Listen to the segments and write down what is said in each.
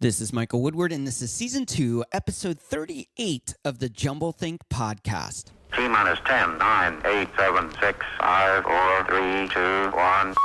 This is Michael Woodward, and this is Season 2, Episode 38 of the Jumblethink Podcast. T minus 10, 9, 8, 7, 6, 5, 4, 3, 2, 1.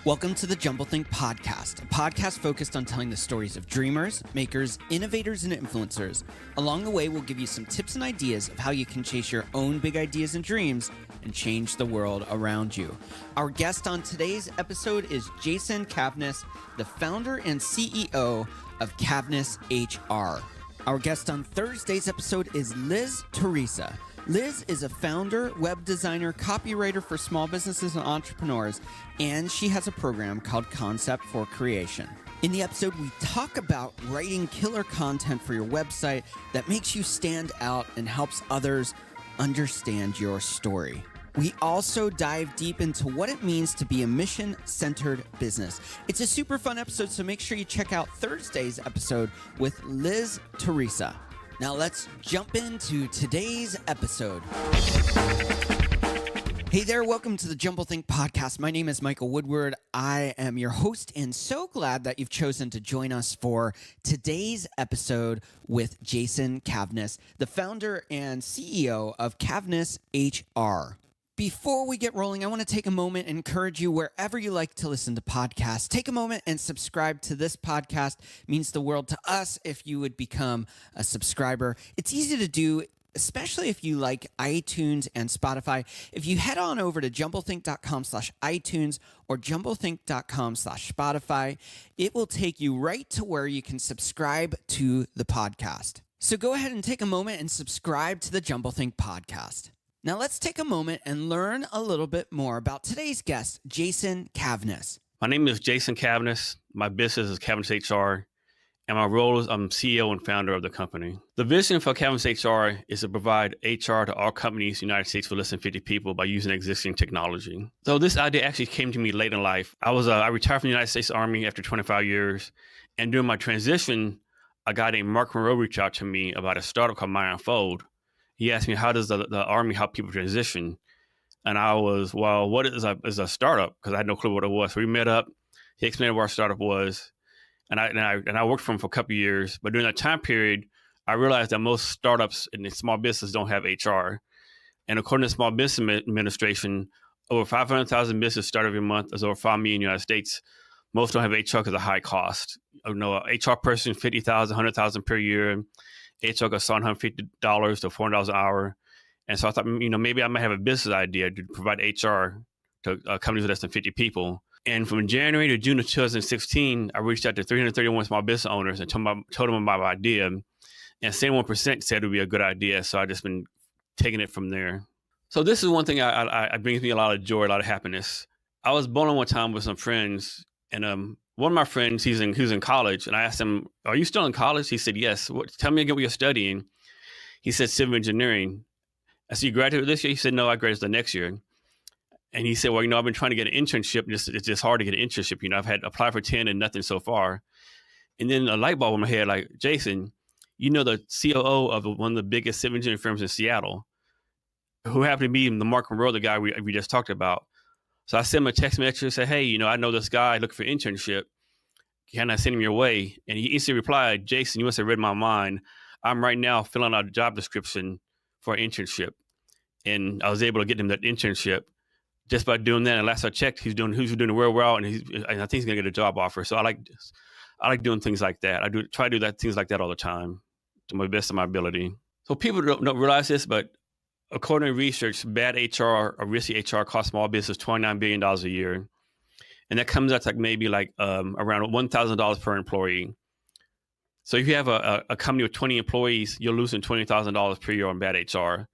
Welcome to the Jumblethink Podcast, a podcast focused on telling the stories of dreamers, makers, innovators, and influencers. Along the way, we'll give you some tips and ideas of how you can chase your own big ideas and dreams and change the world around you. Our guest on today's episode is Jason Cavness, the founder and CEO of Cavness HR. Our guest on Thursday's episode is Liz Teresa. Liz is a founder, web designer, copywriter for small businesses and entrepreneurs, and she has a program called Concept for Creation. In the episode, we talk about writing killer content for your website that makes you stand out and helps others understand your story. We also dive deep into what it means to be a mission-centered business. It's a super fun episode, so make sure you check out Thursday's episode with Liz Teresa. Now let's jump into today's episode. Hey there, welcome to the Jumblethink Podcast. My name is Michael Woodward. I am your host and so glad that you've chosen to join us for today's episode with Jason Cavness, the founder and CEO of Cavness HR. Before we get rolling, I want to take a moment and encourage you wherever you like to listen to podcasts. Take a moment and subscribe to this podcast. It means the world to us if you would become a subscriber. It's easy to do, especially if you like iTunes and Spotify. If you head on over to jumblethink.com/iTunes or jumblethink.com/Spotify, it will take you right to where you can subscribe to the podcast. So go ahead and take a moment and subscribe to the Jumblethink Podcast. Now let's take a moment and learn a little bit more about today's guest, Jason Cavness. My name is Jason Cavness. My business is Cavness HR, and my role is I'm CEO and founder of the company. The vision for Cavness HR is to provide HR to all companies in the United States with less than 50 people by using existing technology. So this idea actually came to me late in life. I retired from the United States Army after 25 years, and during my transition, a guy named Mark Monroe reached out to me about a startup called My Unfold. He asked me, how does the Army help people transition? And I was, well, what is a startup? Because I had no clue what it was. So we met up. He explained what our startup was. And I worked for him for a couple of years. But during that time period, I realized that most startups and small business don't have HR. And according to the Small Business Administration, over 500,000 businesses start every month. There's over 5 million in the United States. Most don't have HR because of high cost. An HR person, $50,000, $100,000 per year. HR goes $150 to $400 an hour. And so I thought, maybe I might have a business idea to provide HR to companies with less than 50 people. And from January to June of 2016, I reached out to 331 small business owners and told them about my idea. And 71% said it would be a good idea. So I've just been taking it from there. So this is one thing I brings me a lot of joy, a lot of happiness. I was bowling one time with some friends, and one of my friends, he's in college, and I asked him, are you still in college? He said, yes. Tell me again what you're studying. He said, civil engineering. I said, you graduated this year? He said, no, I graduated the next year. And he said, well, I've been trying to get an internship. It's just hard to get an internship. I've had applied for 10 and nothing so far. And then a light bulb in my head, like, Jason, the COO of one of the biggest civil engineering firms in Seattle, who happened to be the Mark Monroe, the guy we just talked about. So I sent him a text message and said, hey, I know this guy looking for an internship. Can I send him your way? And he instantly replied, Jason, you must have read my mind. I'm right now filling out a job description for an internship. And I was able to get him that internship just by doing that. And last I checked, he's doing real well, and I think he's going to get a job offer. So I like doing things like that. I try to do things like that all the time to my best of my ability. So people don't realize this, but according to research, bad HR or risky HR costs small business $29 billion a year. And that comes out to around $1,000 per employee. So if you have a company with 20 employees, you're losing $20,000 per year on bad HR.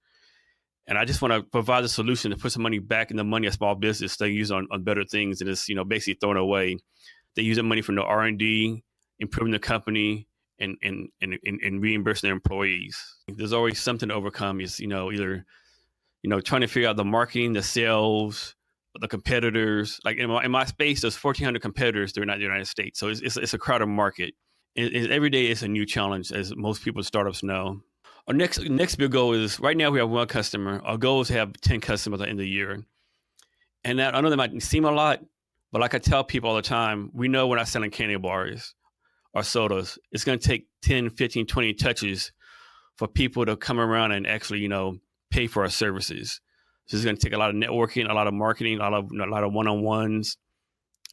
And I just want to provide a solution to put some money back in the money of small business they use on better things, and it's basically thrown away. They use the money from the R&D, improving the company, and reimbursing their employees. There's always something to overcome. Is either trying to figure out the marketing, the sales, the competitors. Like in my space, there's 1,400 competitors throughout the United States. So it's a crowded market. Every day is a new challenge, as most people startups know. Our next big goal is right now we have one customer. Our goal is to have 10 customers at the end of the year. And that, I know that might seem a lot, but like I tell people all the time, we know we're not selling candy bars or sodas. It's going to take 10, 15, 20 touches for people to come around and actually, pay for our services. So it's going to take a lot of networking, a lot of marketing, a lot of one-on-ones,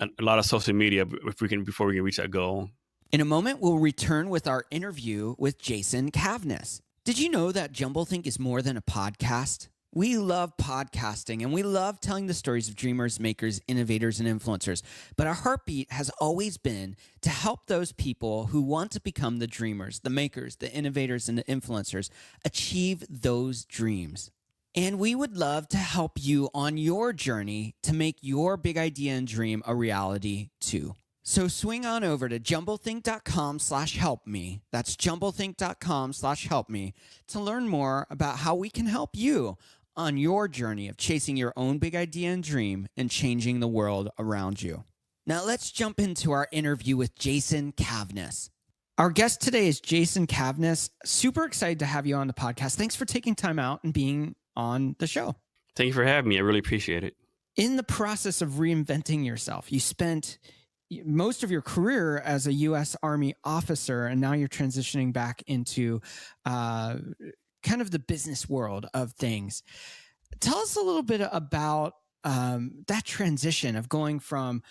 a lot of social media before we can reach that goal. In a moment, we'll return with our interview with Jason Cavness. Did you know that Jumblethink is more than a podcast? We love podcasting and we love telling the stories of dreamers, makers, innovators, and influencers. But our heartbeat has always been to help those people who want to become the dreamers, the makers, the innovators, and the influencers achieve those dreams. And we would love to help you on your journey to make your big idea and dream a reality too. So swing on over to jumblethink.com/helpme. That's jumblethink.com/helpme to learn more about how we can help you on your journey of chasing your own big idea and dream and changing the world around you. Now let's jump into our interview with Jason Cavness. Our guest today is Jason Cavness. Super excited to have you on the podcast. Thanks for taking time out and being on the show. Thank you for having me. I really appreciate it. In the process of reinventing yourself, you spent most of your career as a U.S. Army officer, and now you're transitioning back into kind of the business world of things. Tell us a little bit about that transition of going from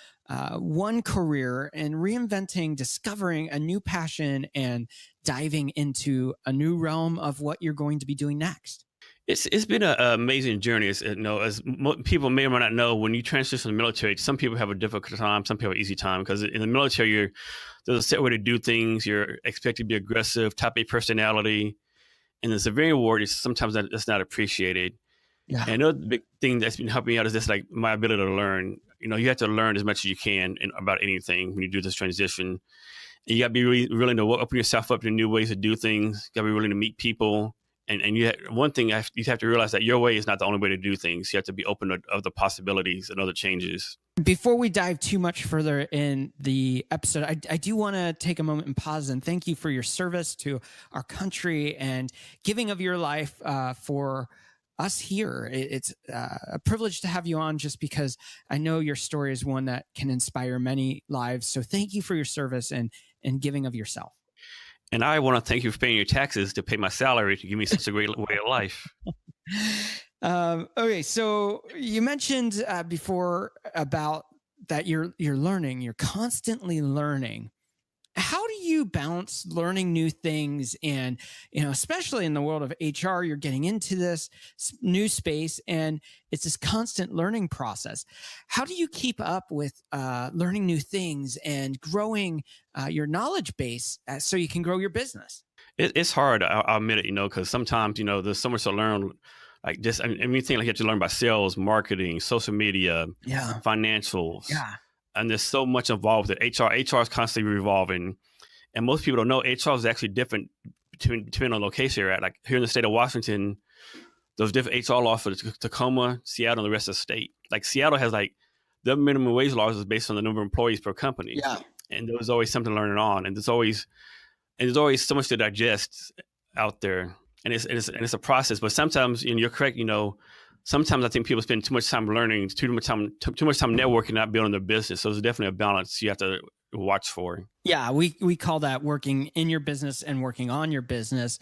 one career and reinventing, discovering a new passion and diving into a new realm of what you're going to be doing next. It's been an amazing journey. As people may or may not know, when you transition from the military, some people have a difficult time, some people have an easy time, because in the military, there's a set way to do things. You're expected to be aggressive, type A personality, and the civilian world is sometimes that's not appreciated. Yeah. And another big thing that's been helping me out is just like my ability to learn. You have to learn as much as you can about anything when you do this transition. And you got to be really willing to open yourself up to new ways to do things. You got to be willing to meet people. And one thing you have to realize that your way is not the only way to do things. You have to be open to other possibilities and other changes. Before we dive too much further in the episode, I do want to take a moment and pause and thank you for your service to our country and giving of your life for us here. It's a privilege to have you on, just because I know your story is one that can inspire many lives. So thank you for your service and giving of yourself. And I want to thank you for paying your taxes to pay my salary to give me such a great way of life. Okay, so you mentioned before about that you're learning, you're constantly learning. How do you balance learning new things and, especially in the world of HR, you're getting into this new space and it's this constant learning process. How do you keep up with learning new things and growing your knowledge base so you can grow your business? It's hard. I'll admit it, because sometimes, there's so much to learn. Like just, anything like you have to learn about sales, marketing, social media, financials. Yeah. And there's so much involved with it. HR is constantly revolving. And most people don't know HR is actually different depending on the location you're at. Like here in the state of Washington, those different HR laws for Tacoma, Seattle, and the rest of the state. Like Seattle has the minimum wage laws is based on the number of employees per company. Yeah. And there's always something to learn on. And there's always so much to digest out there. And it's a process. But sometimes, you're correct, sometimes I think people spend too much time learning, too much time networking, not building their business. So there's definitely a balance you have to watch for. Yeah, we call that working in your business and working on your business.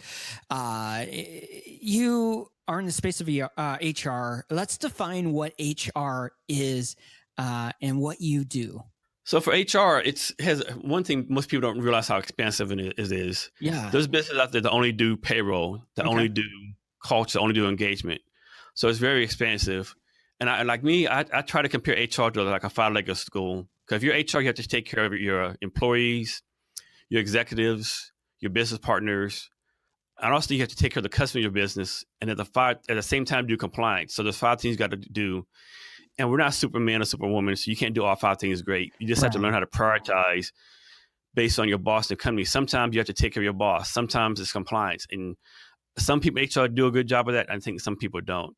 You are in the space of HR. Let's define what HR is and what you do. So for HR, it has one thing most people don't realize how expansive it is. Yeah. There's businesses out there that only do payroll, that only do culture, only do engagement. So it's very expansive. And I try to compare HR to like a five-legged stool. Because if you're HR, you have to take care of your employees, your executives, your business partners. And also you have to take care of the customer of your business. And at the same time, do compliance. So there's 5 things you got to do. And we're not Superman or Superwoman, so you can't do all 5 things great. You just have to learn how to prioritize based on your boss and company. Sometimes you have to take care of your boss. Sometimes it's compliance. And some people in HR do a good job of that. I think some people don't.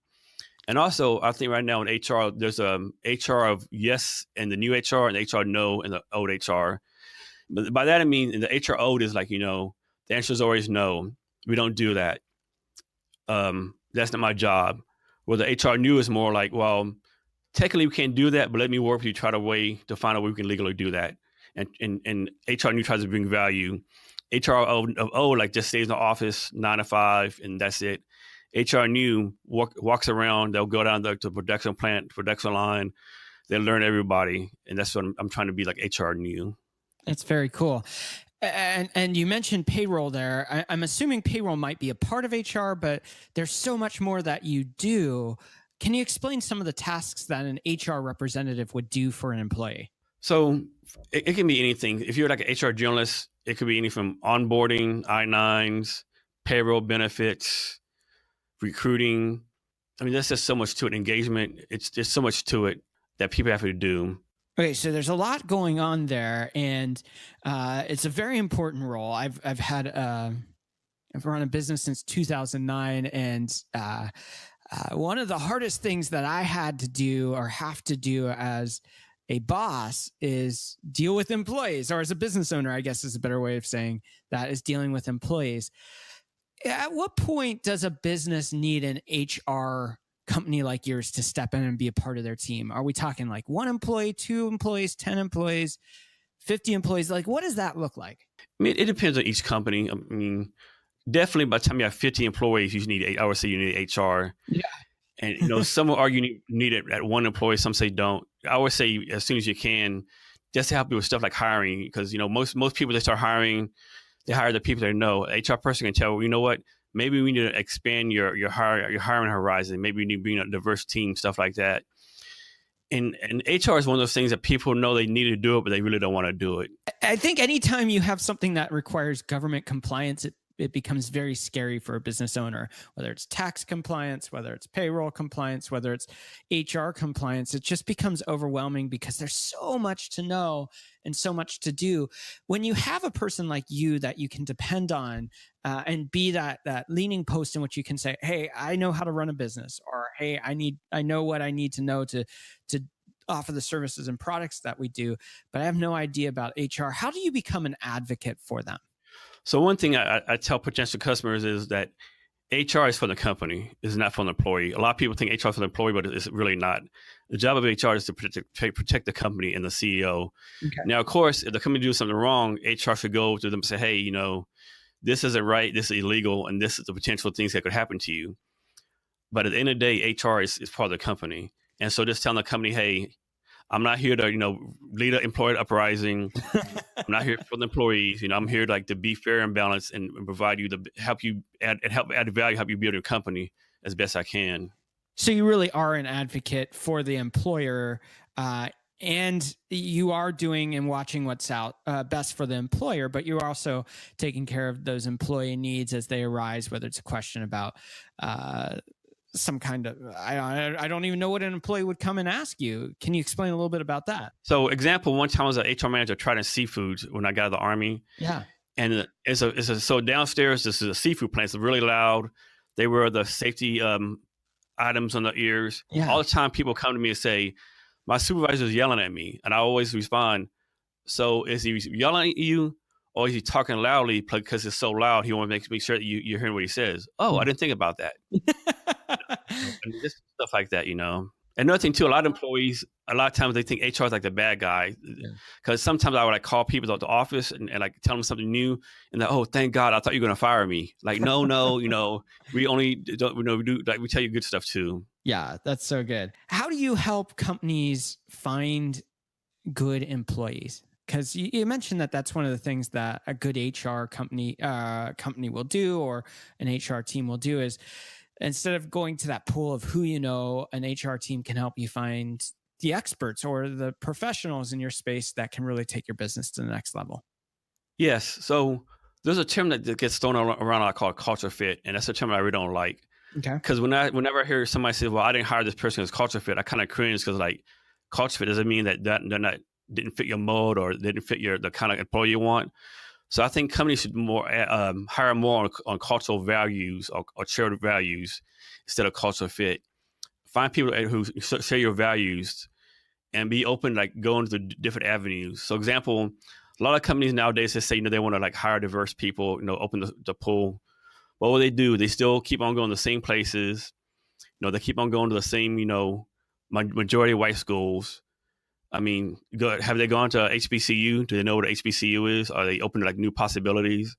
And also, I think right now in HR, there's a HR of yes and the new HR and HR no and the old HR. But by that, I mean, in the HR old is like, the answer is always no. We don't do that. that's not my job. Where the HR knew is more like, well, technically we can't do that, but let me work with you, try to way to find a way we can legally do that. And HR new tries to bring value. HR of old like just stays in the office 9 to 5 and that's it. HR new walks around. They'll go down to production plant, production line. They'll learn everybody, and that's what I'm trying to be like HR new. That's very cool. And you mentioned payroll there. I'm assuming payroll might be a part of HR, but there's so much more that you do. Can you explain some of the tasks that an HR representative would do for an employee? So it can be anything. If you're like an HR journalist, it could be anything from onboarding, I-9s, payroll benefits, recruiting. I mean, there's just so much to it. Engagement. It's just so much to it that people have to do. Okay, so there's a lot going on there, and it's a very important role. I've run a business since 2009, and one of the hardest things that I had to do or have to do as a boss is deal with employees, or as a business owner, I guess is a better way of saying that, is dealing with employees. At what point does a business need an HR company like yours to step in and be a part of their team? Are we talking like 1 employee, 2 employees, 10 employees, 50 employees? Like, what does that look like? I mean, it depends on each company. I mean, definitely by the time you have 50 employees, I would say you need HR. Yeah. And, some will argue you need it at 1 employee. Some say don't. I always say as soon as you can, just to help you with stuff like hiring, because, most people, they start hiring, they hire the people they know. HR person can tell, you know what, maybe we need to expand your hiring horizon. Maybe we need to bring a diverse team, stuff like that. And HR is one of those things that people know they need to do it, but they really don't want to do it. I think anytime you have something that requires government compliance, it becomes very scary for a business owner, whether it's tax compliance, whether it's payroll compliance, whether it's HR compliance. It just becomes overwhelming because there's so much to know and so much to do. When you have a person like you that you can depend on and be that leaning post in which you can say, hey, I know how to run a business, or hey, I know what I need to know to offer the services and products that we do, but I have no idea about HR. How do you become an advocate for them? So one thing I tell potential customers is that HR is for the company, it's not for the employee. A lot of people think HR is for the employee, but it's really not. The job of HR is to protect the company and the CEO. Okay. Now, of course, if the company does something wrong, HR should go to them and say, hey, this isn't right, this is illegal, and this is the potential things that could happen to you. But at the end of the day, HR is part of the company. And so just telling the company, hey, I'm not here to, lead an employee uprising. I'm not here for the employees. I'm here to be fair and balanced and provide you help add value, help you build your company as best I can. So you really are an advocate for the employer, and you are doing and watching what's out best for the employer, but you're also taking care of those employee needs as they arise, whether it's a question about some kind of, I don't even know what an employee would come and ask you. Can you explain a little bit about that? So example, one time I was an HR manager Trident Seafoods when I got out of the Army. Yeah. And so downstairs, this is a seafood plant. It's really loud. They wear the safety items on their ears. Yeah. All the time people come to me and say, my supervisor is yelling at me. And I always respond, so is he yelling at you or is he talking loudly because it's so loud? He wants to make sure that you're hearing what he says. Oh, I didn't think about that. And just stuff like that, And another thing too, a lot of employees, a lot of times they think HR is like the bad guy. Because sometimes I would call people at the office and tell them something new, and they're, oh, thank God, I thought you were gonna fire me. Like, no, we only don't, we do we tell you good stuff too. Yeah, that's so good. How do you help companies find good employees? Because you mentioned that that's one of the things that a good HR company will do, or an HR team will do, is instead of going to that pool of who an HR team can help you find the experts or the professionals in your space that can really take your business to the next level. Yes. So there's a term that gets thrown around I call culture fit, and that's a term I really don't like. Okay. Because whenever I hear somebody say, well, I didn't hire this person as culture fit, I kind of cringe because culture fit doesn't mean that they're not didn't fit your mold or didn't fit the kind of employee you want. So I think companies should hire more on cultural values or shared values instead of cultural fit. Find people who share your values and be open, going to different avenues. So example, a lot of companies nowadays say, they want to hire diverse people, open the pool. But what they do, they still keep on going to the same places. They keep on going to the same, majority white schools. I mean, have they gone to HBCU? Do they know what HBCU is? Are they open to like new possibilities?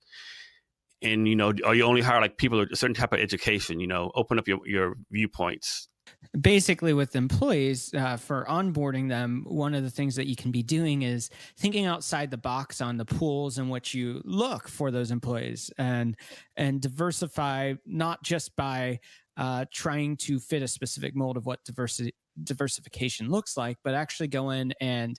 And, are you only hire like people with a certain type of education, open up your viewpoints. Basically, with employees, for onboarding them, one of the things that you can be doing is thinking outside the box on the pools in which you look for those employees, and diversify, not just by trying to fit a specific mold of what diversification looks like, but actually go in and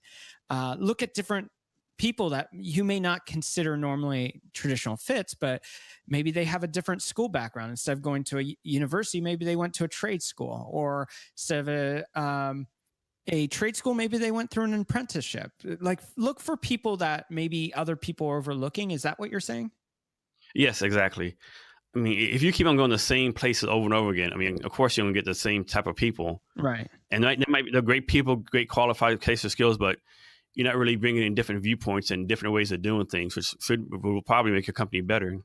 look at different people that you may not consider normally traditional fits, but maybe they have a different school background. Instead of going to a university, maybe they went to a trade school, or instead of a trade school, maybe they went through an apprenticeship. Like, look for people that maybe other people are overlooking. Is that what you're saying? Yes, exactly. I mean, if you keep on going to the same places over and over again, I mean, of course, you're going to get the same type of people. Right. And they might be, they're great people, great qualified case of skills, but you're not really bringing in different viewpoints and different ways of doing things, which will probably make your company better.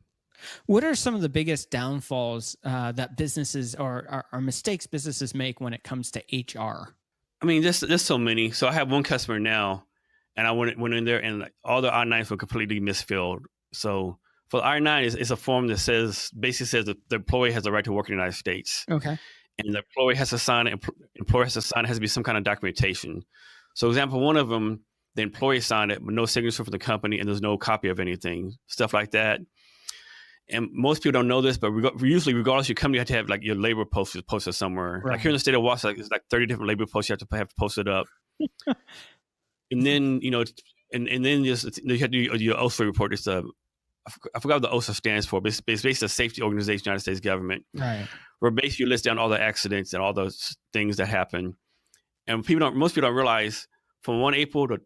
What are some of the biggest downfalls that businesses or mistakes businesses make when it comes to HR? I mean, there's so many. So I have one customer now, and I went in there, and like, all the I-9s were completely misfilled. So for the I-9, it's a form that basically says that the employee has the right to work in the United States. Okay. And the employee has to sign it. Employer has to sign it. Has to be some kind of documentation. So, example, one of them, the employee signed it, but no signature from the company, and there's no copy of anything, stuff like that. And most people don't know this, but usually, regardless of your company, you have to have like your labor posted somewhere. Right. Like here in the state of Washington, it's like 30 different labor posts you have to post it up. And then, and then you have to do your OSHA report. It's I forgot what the OSHA stands for, but it's basically a safety organization, United States government. Right. Where basically you list down all the accidents and all those things that happen. And most people don't realize, from 1 February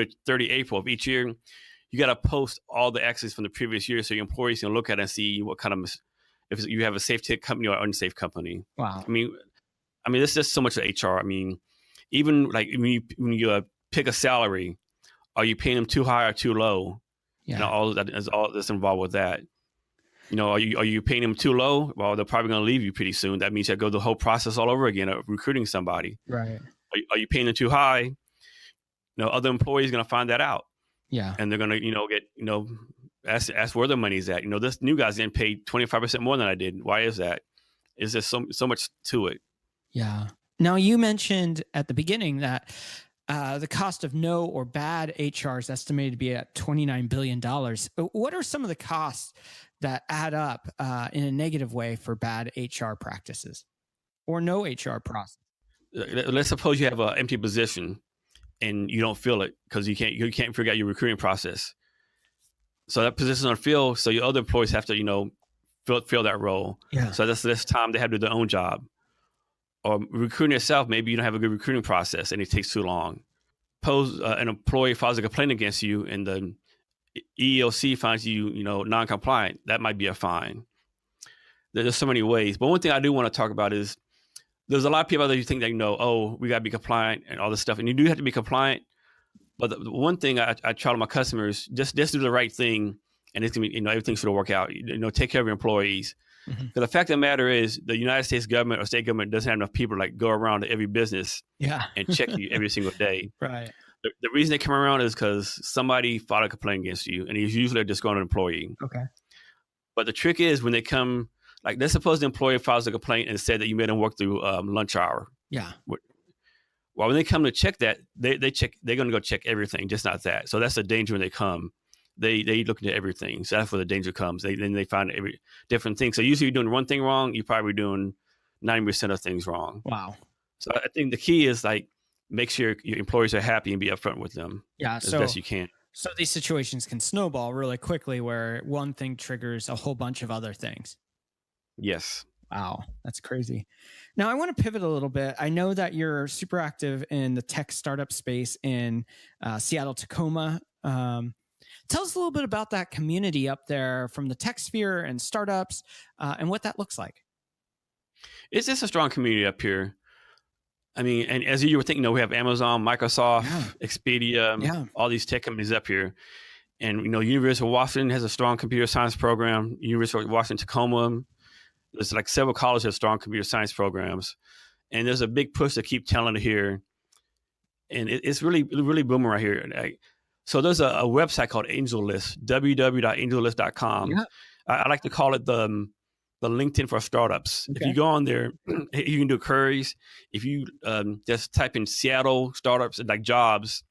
to 30 April of each year, you got to post all the accidents from the previous year, so your employees can look at it and see what kind of, if you have a safe company or unsafe company. Wow. I mean, there's just so much of HR. I mean, even like when you pick a salary, are you paying them too high or too low? Yeah. All that is all that's involved with that. Are you paying them too low? Well, they're probably going to leave you pretty soon. That means you have to go the whole process all over again of recruiting somebody. Right. Are you paying them too high? Other employees are going to find that out. Yeah. And they're going to, get, ask where their money's at. This new guy's getting paid 25% more than I did. Why is that? Is there so much to it? Yeah. Now, you mentioned at the beginning that the cost of no or bad HR is estimated to be at $29 billion. What are some of the costs that add up in a negative way for bad HR practices or no HR process? Let's suppose you have an empty position and you don't fill it because you can't figure out your recruiting process. So that position's unfilled, so your other employees have to, fill that role. Yeah. So that's this time they have to do their own job. Or recruiting yourself, maybe you don't have a good recruiting process and it takes too long. Suppose an employee files a complaint against you and the EEOC finds you, non-compliant. That might be a fine. There's so many ways. But one thing I do want to talk about is there's a lot of people out there who think that, we got to be compliant and all this stuff. And you do have to be compliant. But the one thing I tell my customers, just do the right thing and it's going to be, everything should work out. Take care of your employees. Mm-hmm. The fact of the matter is the United States government or state government doesn't have enough people to like go around to every business and check you every single day. Right. The reason they come around is because somebody filed a complaint against you, and it's usually a disgruntled employee. Okay. But the trick is when they come, like let's suppose the employer files a complaint and said that you made them work through lunch hour. Yeah. Well, when they come to check that, they're going to go check everything, just not that. So that's the danger when they come. They look into everything. So that's where the danger comes. Then they find every different thing. So usually you're doing one thing wrong, you're probably doing 90% of things wrong. Wow. So I think the key is like make sure your employees are happy and be upfront with them as best you can. So these situations can snowball really quickly where one thing triggers a whole bunch of other things. Yes. Wow, that's crazy. Now, I want to pivot a little bit. I know that you're super active in the tech startup space in Seattle, Tacoma. Tell us a little bit about that community up there from the tech sphere and startups and what that looks like. It's just a strong community up here. I mean, and as you were thinking, we have Amazon, Microsoft, Expedia, all these tech companies up here. And, University of Washington has a strong computer science program. University of Washington Tacoma, there's like several colleges have strong computer science programs. And there's a big push to keep talent here. And it's really, really booming right here. So there's a website called AngelList, www.angellist.com. Yeah. I like to call it the LinkedIn for startups. Okay. If you go on there, you can do queries. If you just type in Seattle startups, like jobs,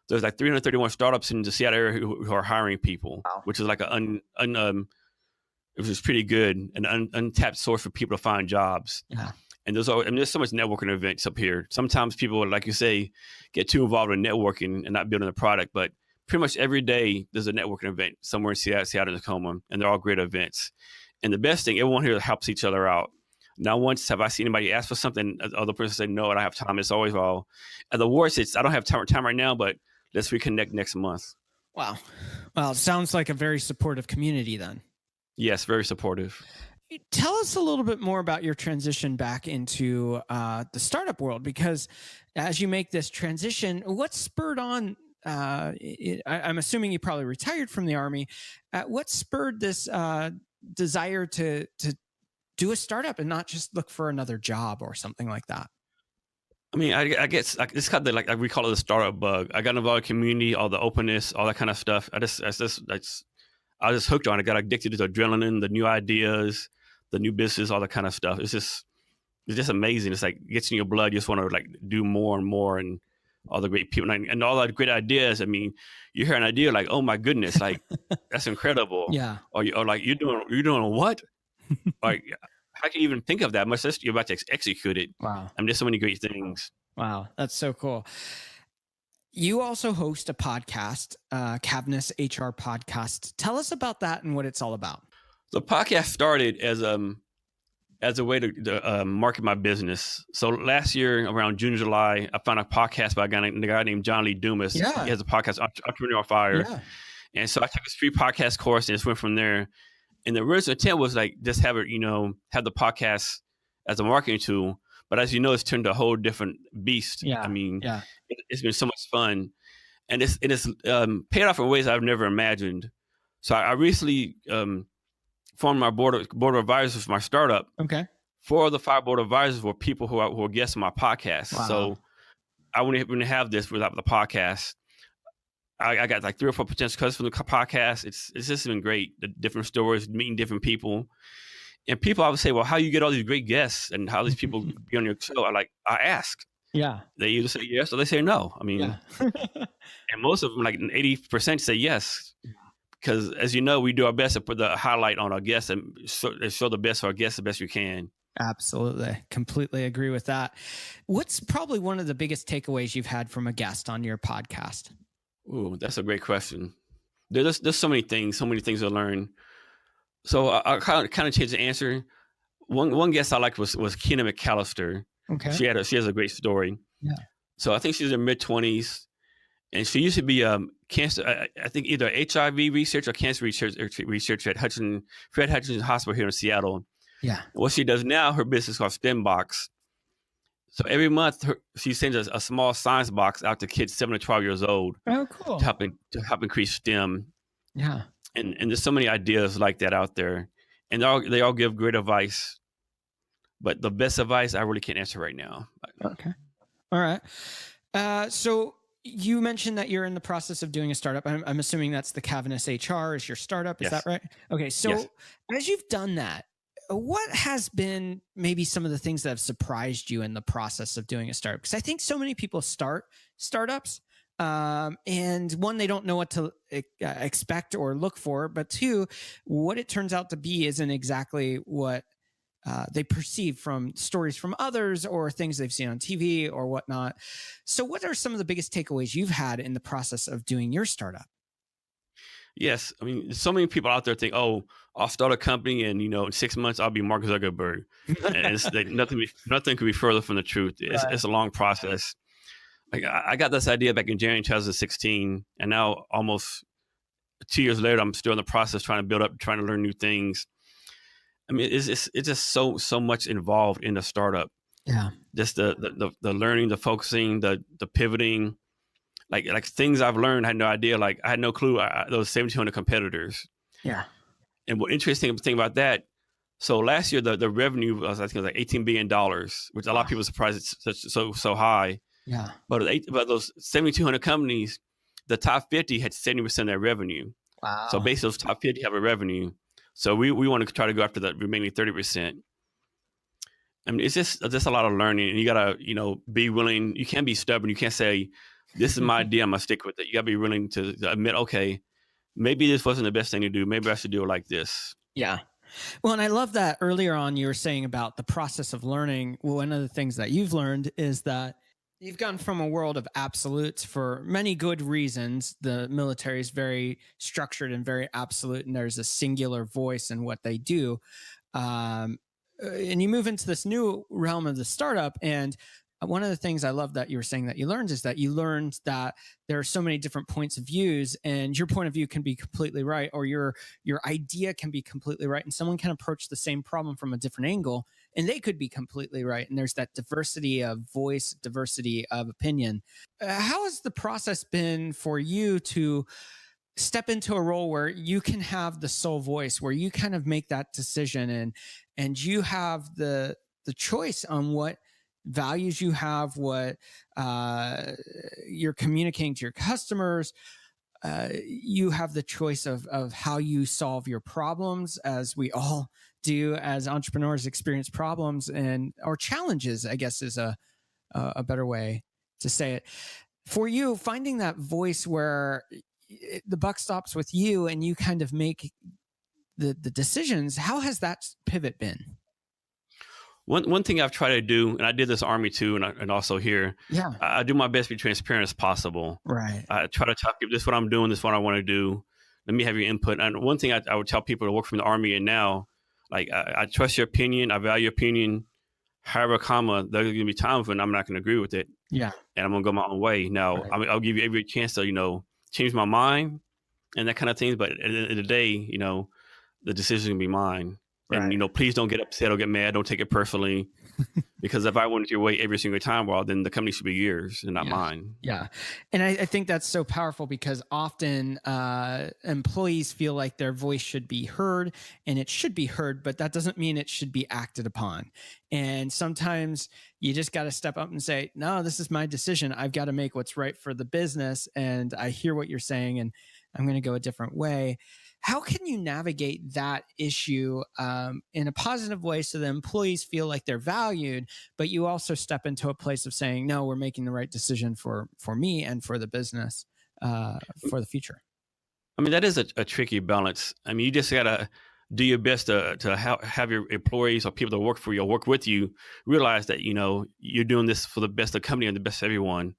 there's like 331 startups in the Seattle area who are hiring people, Wow. which is like which is pretty good, an untapped source for people to find jobs. Yeah. And there's so much networking events up here. Sometimes people, like you say, get too involved in networking and not building a product, but pretty much every day there's a networking event somewhere in Seattle and Tacoma, and they're all great events. And the best thing, everyone here helps each other out. Not once have I seen anybody ask for something, the other person say, no, I don't have time. It's always all. At the worst, it's I don't have time right now, but let's reconnect next month. Wow. Well, it sounds like a very supportive community then. Yes, very supportive. Tell us a little bit more about your transition back into the startup world, because as you make this transition, what spurred on, I'm assuming you probably retired from the Army. What spurred this desire to do a startup and not just look for another job or something like that? I mean, I guess it's kind of like we call it the startup bug. I got involved in community, all the openness, all that kind of stuff. I was just hooked on it. I got addicted to the adrenaline, the new ideas, the new business, all that kind of stuff. It's just amazing. It's like gets in your blood. You just want to like do more and more, and all the great people and all the great ideas. I mean, you hear an idea like, oh my goodness, like that's incredible. Yeah. Or like you're doing what? Like how can you even think of that? Much less you're about to execute it. Wow. I mean, there's so many great things. Wow, that's so cool. You also host a podcast, Cavness HR podcast. Tell us about that and what it's all about. The podcast started as a way to market my business. So last year, around June, July, I found a podcast by a guy named John Lee Dumas. Yeah. He has a podcast, Entrepreneur Fire. Yeah. And so I took this free podcast course and just went from there. And the original intent was like just have it, have the podcast as a marketing tool. But as you know, it's turned to a whole different beast. Yeah. I mean, Yeah. It's been so much fun, and it's paid off in ways I've never imagined. So I recently formed my board of advisors for my startup. Okay. 4 of the 5 board advisors were people who are guests on my podcast. Wow. So I wouldn't have this without the podcast. I got like 3 or 4 potential customers from the podcast. It's just been great. The different stories, meeting different people. And people always say, well, how you get all these great guests and how these people be on your show? I ask. Yeah. They either say yes or they say no. I mean, Yeah. and most of them, like 80% say yes. Because as you know, we do our best to put the highlight on our guests and show the best for our guests the best we can. Absolutely. Completely agree with that. What's probably one of the biggest takeaways you've had from a guest on your podcast? Ooh, that's a great question. There's so many things to learn. So I kind of changed the answer. One guest I liked was Quinta Mcalister. Okay. She has a great story. Yeah. So I think she's in her mid-20s, and she used to be cancer. I think either HIV research or cancer research at Fred Hutchinson Hospital here in Seattle. Yeah. What she does now, her business is called STEM Box. So every month, she sends a small science box out to kids 7 to 12 years old. Oh, cool. To help increase STEM. Yeah. And there's so many ideas like that out there, and they all give great advice. But the best advice I really can't answer right now. Okay. All right. So you mentioned that you're in the process of doing a startup. I'm assuming that's the Cavness HR is your startup. Is Yes. that right? Okay. So Yes. as you've done that, what has been maybe some of the things that have surprised you in the process of doing a startup? Because I think so many people start startups, and one, they don't know what to expect or look for, but 2, what it turns out to be isn't exactly what they perceive from stories from others or things they've seen on TV or whatnot. So what are some of the biggest takeaways you've had in the process of doing your startup? Yes. I mean, so many people out there think, oh, I'll start a company and, in 6 months, I'll be Mark Zuckerberg. And it's like nothing could be further from the truth. It's a long process. Like I got this idea back in January 2016, and now almost 2 years later, I'm still in the process trying to learn new things. I mean, it's just so much involved in the startup. Yeah. Just the learning, the focusing, the pivoting, like things I've learned, I had no idea. Like I had no clue. Those 1,700 competitors. Yeah. And what interesting thing about that, so last year the revenue was, I think it was like $18 billion, which a lot of people are surprised it's so high. Yeah. But those 7,200 companies, the top 50 had 70% of their revenue. Wow. So basically those top 50 have a revenue. So we want to try to go after the remaining 30%. I mean, it's just a lot of learning, and you gotta, be willing. You can't be stubborn. You can't say, "This is my idea. I'm gonna stick with it." You gotta be willing to admit, okay, maybe this wasn't the best thing to do. Maybe I should do it like this. Yeah. Well, and I love that earlier on you were saying about the process of learning. Well, one of the things that you've learned is that you've gone from a world of absolutes for many good reasons. The military is very structured and very absolute, and there's a singular voice in what they do. And you move into this new realm of the startup. And one of the things I love that you were saying that you learned is that you learned that there are so many different points of views, and your point of view can be completely right, or your idea can be completely right, and someone can approach the same problem from a different angle and they could be completely right. And there's that diversity of voice, diversity of opinion. How has the process been for you to step into a role where you can have the sole voice, where you kind of make that decision, and you have the choice on what values you have, what you're communicating to your customers? You have the choice of how you solve your problems, as we all do as entrepreneurs experience problems and or challenges, I guess is a better way to say it. For you, finding that voice where the buck stops with you and you kind of make the decisions, how has that pivot been? One thing I've tried to do, and I did this Army too, and also here, Yeah. I do my best to be transparent as possible. Right. I try to tell people, this is what I'm doing, this is what I want to do. Let me have your input. And one thing I would tell people to work from the Army and now, like I trust your opinion, I value your opinion. However, there's going to be times when I'm not going to agree with it. Yeah. And I'm going to go my own way. Now, Right. I'll give you every chance to, change my mind and that kind of thing. But at the end of the day, the decision can be mine. Right. And, please don't get upset or get mad. Don't take it personally. Because if I went your way every single time, well, then the company should be yours and not mine. Yeah. And I think that's so powerful, because often employees feel like their voice should be heard, and it should be heard, but that doesn't mean it should be acted upon. And sometimes you just got to step up and say, no, this is my decision. I've got to make what's right for the business. And I hear what you're saying, and I'm going to go a different way. How can you navigate that issue in a positive way so the employees feel like they're valued, but you also step into a place of saying, no, we're making the right decision for me and for the business for the future? I mean, that is a tricky balance. I mean, you just got to do your best to have your employees or people that work for you or work with you realize that, you're doing this for the best of the company and the best of everyone.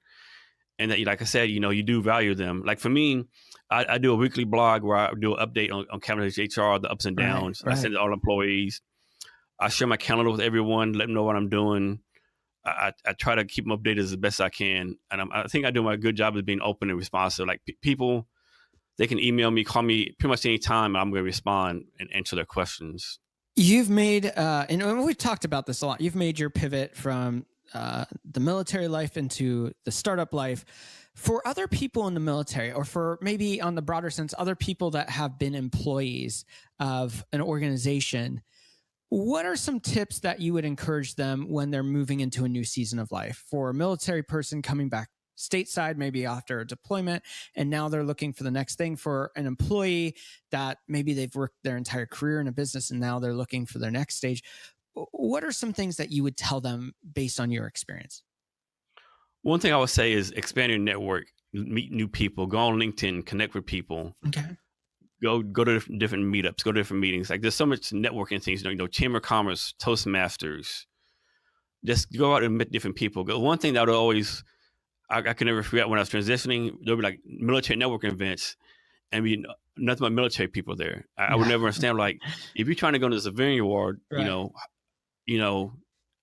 And that, like I said, you do value them. Like for me, I do a weekly blog where I do an update on Cavness HR, the ups and downs. Right. I send it to all employees. I share my calendar with everyone, let them know what I'm doing. I try to keep them updated as best I can. And I think I do a good job of being open and responsive. Like people, they can email me, call me pretty much any time, and I'm going to respond and answer their questions. You've made, and we've talked about this a lot, you've made your pivot from the military life into the startup life. For other people in the military, or for maybe on the broader sense, other people that have been employees of an organization, what are some tips that you would encourage them when they're moving into a new season of life? For a military person coming back stateside, maybe after a deployment, and now they're looking for the next thing. For an employee that maybe they've worked their entire career in a business and now they're looking for their next stage. What are some things that you would tell them based on your experience? One thing I would say is expand your network, meet new people, go on LinkedIn, connect with people. Okay. Go to different meetups, go to different meetings. Like there's so much networking things, Chamber of Commerce, Toastmasters. Just go out and meet different people. One thing that I can never forget when I was transitioning, there'll be like military networking events and be nothing but military people there. I would never understand, like, if you're trying to go into the civilian world, right.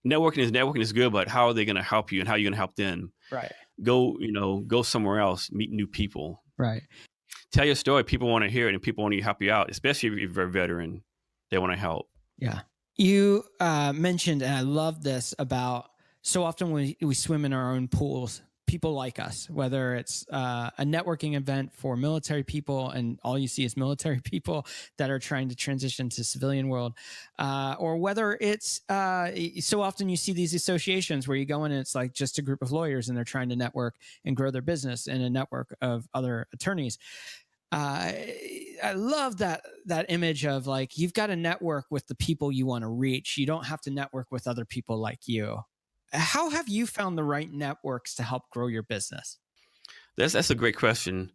Networking is good, but how are they going to help you and how are you going to help them? Right. Go somewhere else, meet new people. Right. Tell your story. People want to hear it and people want to help you out, especially if you're a veteran. They want to help. Yeah. You mentioned, and I love this, about so often we swim in our own pools. people like us, whether it's a networking event for military people and all you see is military people that are trying to transition to civilian world, or whether it's so often you see these associations where you go in and it's like just a group of lawyers and they're trying to network and grow their business in a network of other attorneys. I love that image of like, you've got to network with the people you want to reach. You don't have to network with other people like you. How have you found the right networks to help grow your business? That's a great question.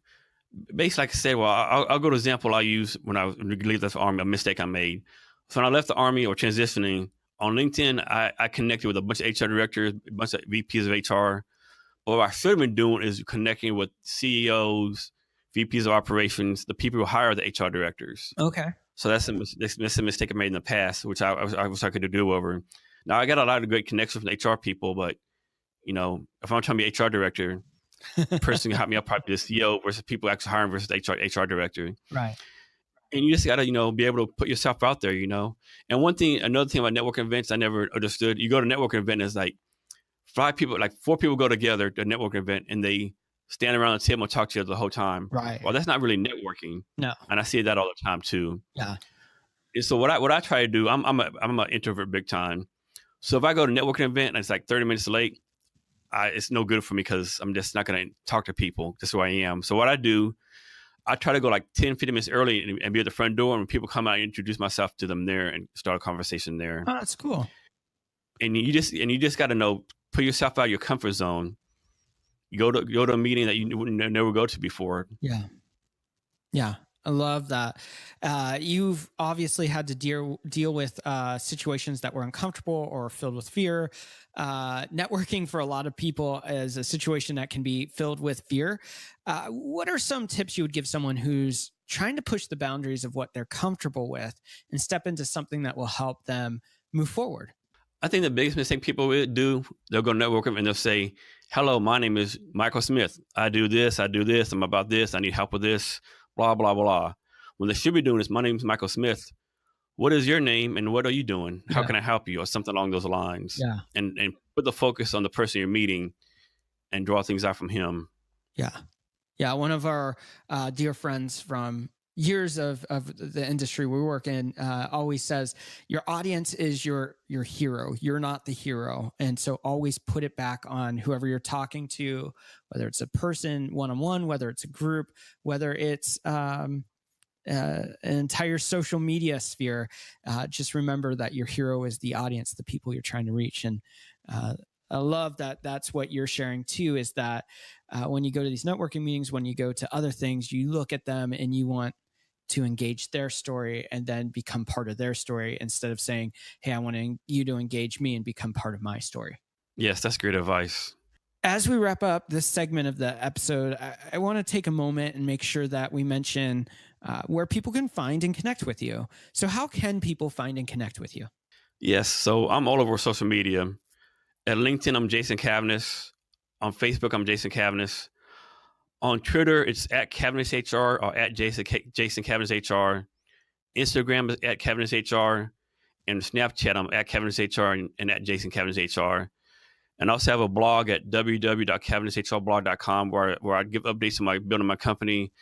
Basically, like I said, well, I'll go to the example I use when I leave the Army, a mistake I made. So when I left the Army or transitioning, on LinkedIn, I connected with a bunch of HR directors, a bunch of VPs of HR. But what I should have been doing is connecting with CEOs, VPs of operations, the people who hire the HR directors. Okay. So that's a mistake I made in the past, which I wish I could do over. Now, I got a lot of great connections from HR people, but, if I'm trying to be HR director, the person who helped me out probably the CEO versus people actually hiring versus HR director. Right. And you just got to, be able to put yourself out there, And another thing about networking events I never understood, you go to a networking event, it's like 4 people go together to a networking event and they stand around the table and talk to you the whole time. Right. Well, that's not really networking. No. And I see that all the time too. Yeah. And so what I try to do, I'm an introvert big time. So if I go to a networking event and it's like 30 minutes late, it's no good for me because I'm just not going to talk to people. That's who I am. So what I do, I try to go like 10, 15 minutes early and be at the front door. And when people come out, I introduce myself to them there and start a conversation there. Oh, that's cool. And you just got to put yourself out of your comfort zone. You go to a meeting that you would never go to before. Yeah. Yeah. I love that. You've obviously had to deal with situations that were uncomfortable or filled with fear. Networking for a lot of people is a situation that can be filled with fear. What are some tips you would give someone who's trying to push the boundaries of what they're comfortable with and step into something that will help them move forward? I think the biggest mistake people will do, they'll go network and they'll say, "Hello, my name is Michael Smith. I do this. I'm about this. I need help with this, blah, blah, blah." When they should be doing is, "My name is Michael Smith. What is your name and what are you doing? How can I help you?" Or something along those lines. Yeah. And put the focus on the person you're meeting and draw things out from him. Yeah. Yeah. One of our dear friends from years of the industry we work in always says, your audience is your hero. You're not the hero. And so always put it back on whoever you're talking to, whether it's a person one-on-one, whether it's a group, whether it's an entire social media sphere. Just remember that your hero is the audience, the people you're trying to reach. And I love that that's what you're sharing too, is that when you go to these networking meetings, when you go to other things, you look at them and you want to engage their story and then become part of their story instead of saying, "Hey, I want you to engage me and become part of my story." Yes, that's great advice. As we wrap up this segment of the episode, I want to take a moment and make sure that we mention where people can find and connect with you. So how can people find and connect with you? Yes, so I'm all over social media. At LinkedIn, I'm Jason Cavness. On Facebook, I'm Jason Cavness. On Twitter, it's at Cavness HR or at Jason Cavness HR. Instagram is at Cavness HR. And Snapchat, I'm at Cavness HR and at Jason Cavness HR. And I also have a blog at www.cavnesshrblog.com where I give updates on building my company.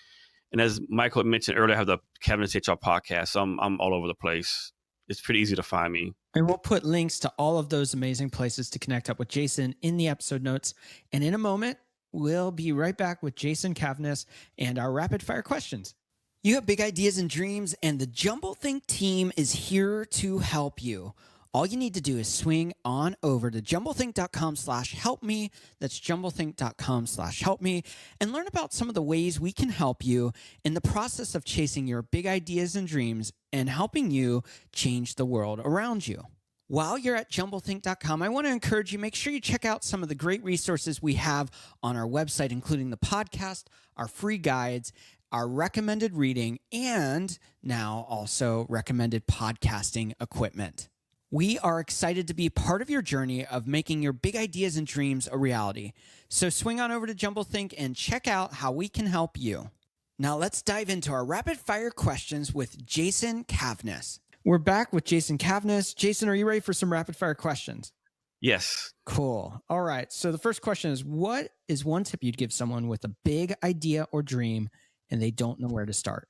And as Michael mentioned earlier, I have the Cavness HR podcast. So I'm all over the place. It's pretty easy to find me. And we'll put links to all of those amazing places to connect up with Jason in the episode notes. And in a moment, we'll be right back with Jason Cavness and our rapid fire questions. You have big ideas and dreams, and the Jumblethink team is here to help you. All you need to do is swing on over to jumblethink.com/helpme. That's jumblethink.com/helpme, and learn about some of the ways we can help you in the process of chasing your big ideas and dreams and helping you change the world around you. While you're at jumblethink.com, I want to encourage you, make sure you check out some of the great resources we have on our website, including the podcast, our free guides, our recommended reading, and now also recommended podcasting equipment. We are excited to be part of your journey of making your big ideas and dreams a reality. So swing on over to Jumblethink and check out how we can help you. Now let's dive into our rapid fire questions with Jason Cavness. We're back with Jason Cavness. Jason, are you ready for some rapid fire questions? Yes. Cool. All right. So the first question is, what is one tip you'd give someone with a big idea or dream and they don't know where to start?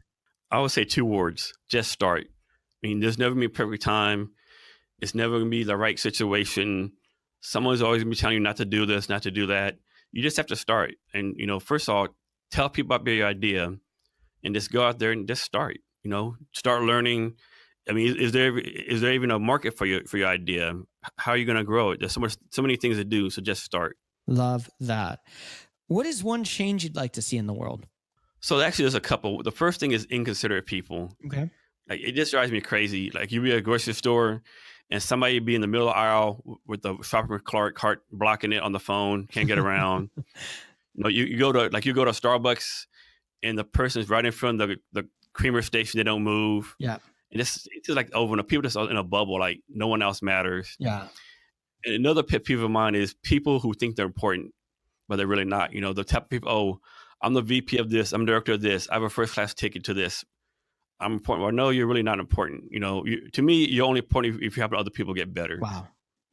I would say 2 words, just start. I mean, there's never gonna be a perfect time. It's never gonna be the right situation. Someone's always gonna be telling you not to do this, not to do that. You just have to start. And, first of all, tell people about your idea and just go out there and just start, start learning. I mean, is there even a market for your idea? How are you going to grow it? There's so many things to do. So just start. Love that. What is one change you'd like to see in the world? So actually, there's a couple. The first thing is inconsiderate people. Okay. Like, it just drives me crazy. Like, you be at a grocery store and somebody be in the middle of the aisle with the shopping cart blocking it on the phone, can't get around. You go to Starbucks and the person's right in front of the creamer station. They don't move. Yeah. And it's just like over. People just in a bubble, like no one else matters. Yeah. And another pet peeve of mine is people who think they're important, but they're really not. The type of people, oh, I'm the VP of this, I'm director of this, I have a first class ticket to this, I'm important. Well, no, you're really not important. To me, you're only important if you help other people get better. Wow.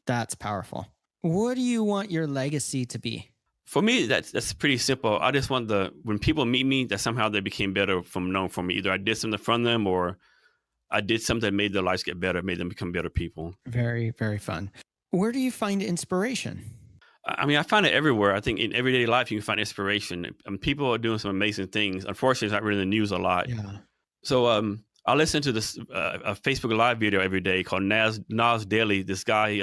That's powerful. What do you want your legacy to be? For me, that's pretty simple. I just want when people meet me, that somehow they became better from me. Either I did something from them or I did something that made their lives get better, made them become better people. Very, very fun. Where do you find inspiration? I mean, I find it everywhere. I think in everyday life, you can find inspiration. People are doing some amazing things. Unfortunately, it's not really in the news a lot. Yeah. So I listen to this a Facebook Live video every day called Nas Daily. This guy,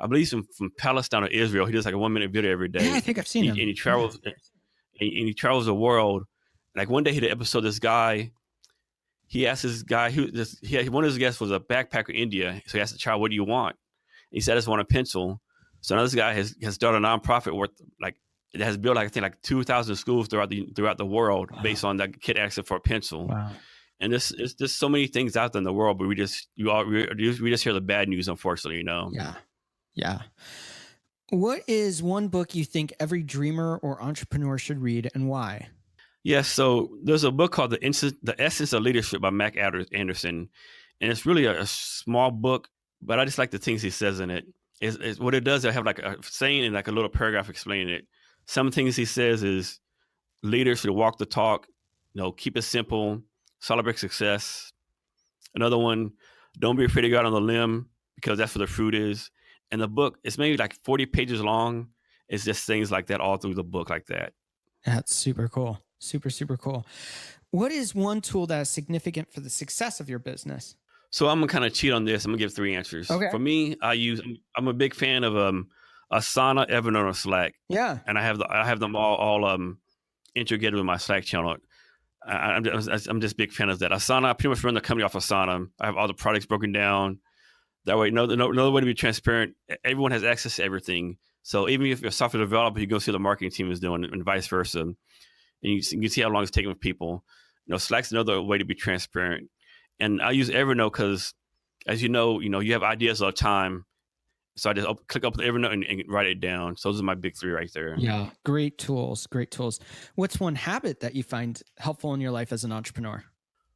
I believe he's from Palestine or Israel. He does like a 1-minute video every day. Yeah, I think I've seen him. And he travels, and he travels the world. Like one day he did an episode. This guy, he asked this guy one of his guests was a backpacker in India. So he asked the child, "What do you want?" And he said, "I just want a pencil." So now this guy has started a nonprofit it has built I think 2,000 schools throughout the world. Wow. Based on that kid asking for a pencil. Wow. And there's just so many things out there in the world, but we just hear the bad news, unfortunately. Yeah. Yeah. What is one book you think every dreamer or entrepreneur should read and why? Yes. So there's a book called The Essence of Leadership by Mac Anderson. And it's really a small book, but I just like the things he says in it. Is what it does, I have like a saying and like a little paragraph explaining it. Some things he says is leaders should walk the talk, keep it simple, celebrate success. Another one, don't be afraid to go out on the limb because that's where the fruit is. And the book, it's maybe like 40 pages long. It's just things like that all through the book like that. That's super cool. Super, super cool. What is one tool that is significant for the success of your business? So I'm going to kind of cheat on this. I'm going to give 3 answers. Okay. For me, I'm a big fan of Asana, Evernote, or Slack. Yeah. And I have them all integrated with my Slack channel. I'm just a big fan of that. Asana, I pretty much run the company off Asana. I have all the products broken down. That way, another way to be transparent. Everyone has access to everything. So even if you're a software developer, you go see what the marketing team is doing and vice versa. And you can see how long it's taking with people. Slack's another way to be transparent. And I use Evernote because, as you know, you have ideas all the time. So I just click up the Evernote and write it down. So those are my big 3 right there. Yeah, great tools, great tools. What's one habit that you find helpful in your life as an entrepreneur?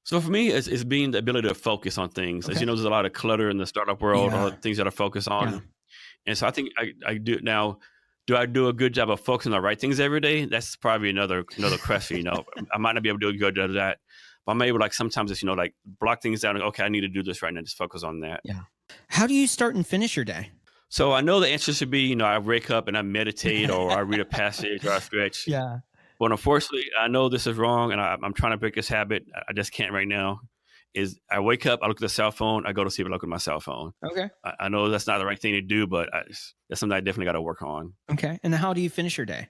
So for me, it's being the ability to focus on things. Okay. As you know, there's a lot of clutter in the startup world, all the things that I focus on. Yeah. And so I think I do now. Do I do a good job of focusing on the right things every day? That's probably another question. I might not be able to do a good job of that. But I'm able, sometimes it's, block things down. And, okay, I need to do this right now. Just focus on that. Yeah. How do you start and finish your day? So I know the answer should be, I wake up and I meditate or I read a passage or I stretch. Yeah. But unfortunately, I know this is wrong and I'm trying to break this habit. I just can't right now. Is I wake up, I look at the cell phone, I go to sleep, I look at my cell phone. Okay. I know that's not the right thing to do, but that's something I definitely got to work on. Okay. And how do you finish your day?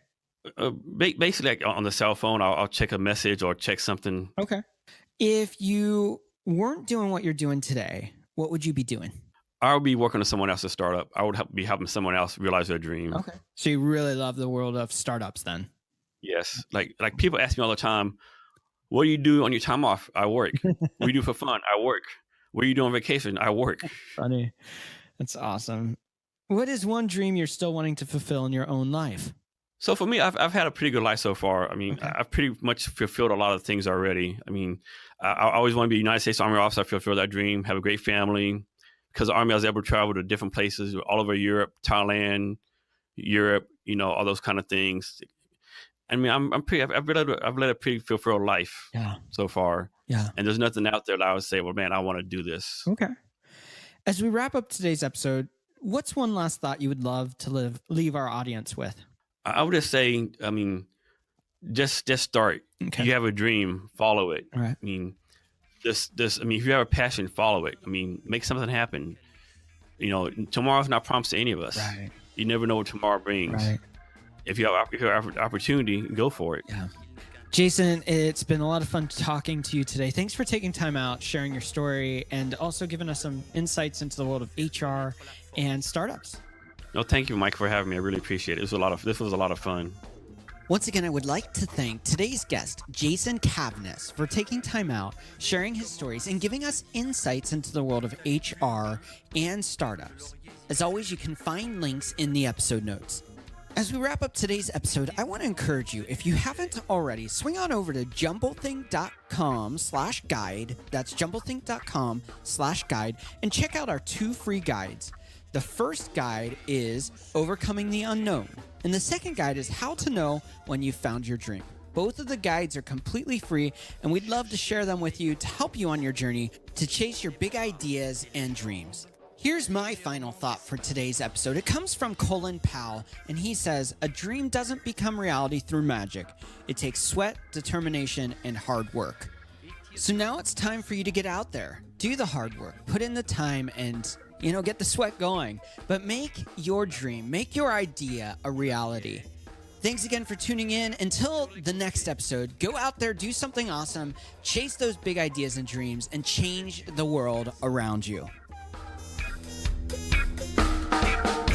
Basically, on the cell phone, I'll check a message or check something. Okay. If you weren't doing what you're doing today, what would you be doing? I would be working on someone else's startup. I would be helping someone else realize their dream. Okay. So you really love the world of startups then? Yes. Like people ask me all the time, what do you do on your time off? I work. What do you do for fun? I work. What do you do on vacation? I work. Funny. That's awesome. What is one dream you're still wanting to fulfill in your own life? So for me, I've had a pretty good life so far. I mean, okay. I've pretty much fulfilled a lot of things already. I mean, I always want to be a United States Army officer. I fulfill that dream, have a great family, because the Army, I was able to travel to different places all over Europe, Thailand, Europe, all those kind of things. I mean, I've led a pretty fulfilled life so far. Yeah. And there's nothing out there that I would say, well, man, I want to do this. Okay. As we wrap up today's episode, what's one last thought you would love to leave our audience with? I would just say, I mean, just start. Okay. You have a dream, follow it. All right. I mean, if you have a passion, follow it. I mean, make something happen. Tomorrow's not promised to any of us. Right. You never know what tomorrow brings. Right. If you have opportunity, go for it. Yeah. Jason, it's been a lot of fun talking to you today. Thanks for taking time out, sharing your story, and also giving us some insights into the world of HR and startups. No, thank you, Mike, for having me. I really appreciate it. This was a lot of fun. Once again, I would like to thank today's guest, Jason Cavness, for taking time out, sharing his stories, and giving us insights into the world of HR and startups. As always, you can find links in the episode notes. As we wrap up today's episode, I want to encourage you, if you haven't already, swing on over to jumblethink.com/guide. That's jumblethink.com/guide, and check out our 2 free guides. The first guide is Overcoming the Unknown, and the second guide is How to Know When You've Found Your Dream. Both of the guides are completely free, and we'd love to share them with you to help you on your journey to chase your big ideas and dreams. Here's my final thought for today's episode. It comes from Colin Powell, and he says, "A dream doesn't become reality through magic. It takes sweat, determination, and hard work." So now it's time for you to get out there, do the hard work, put in the time, and get the sweat going. But make your dream, make your idea a reality. Thanks again for tuning in. Until the next episode, go out there, do something awesome, chase those big ideas and dreams, and change the world around you.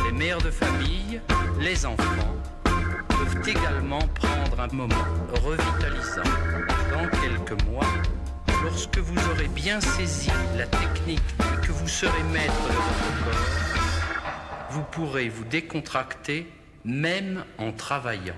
Les mères de famille, les enfants, peuvent également prendre un moment revitalisant. Dans quelques mois, lorsque vous aurez bien saisi la technique et que vous serez maître de votre corps, vous pourrez vous décontracter même en travaillant.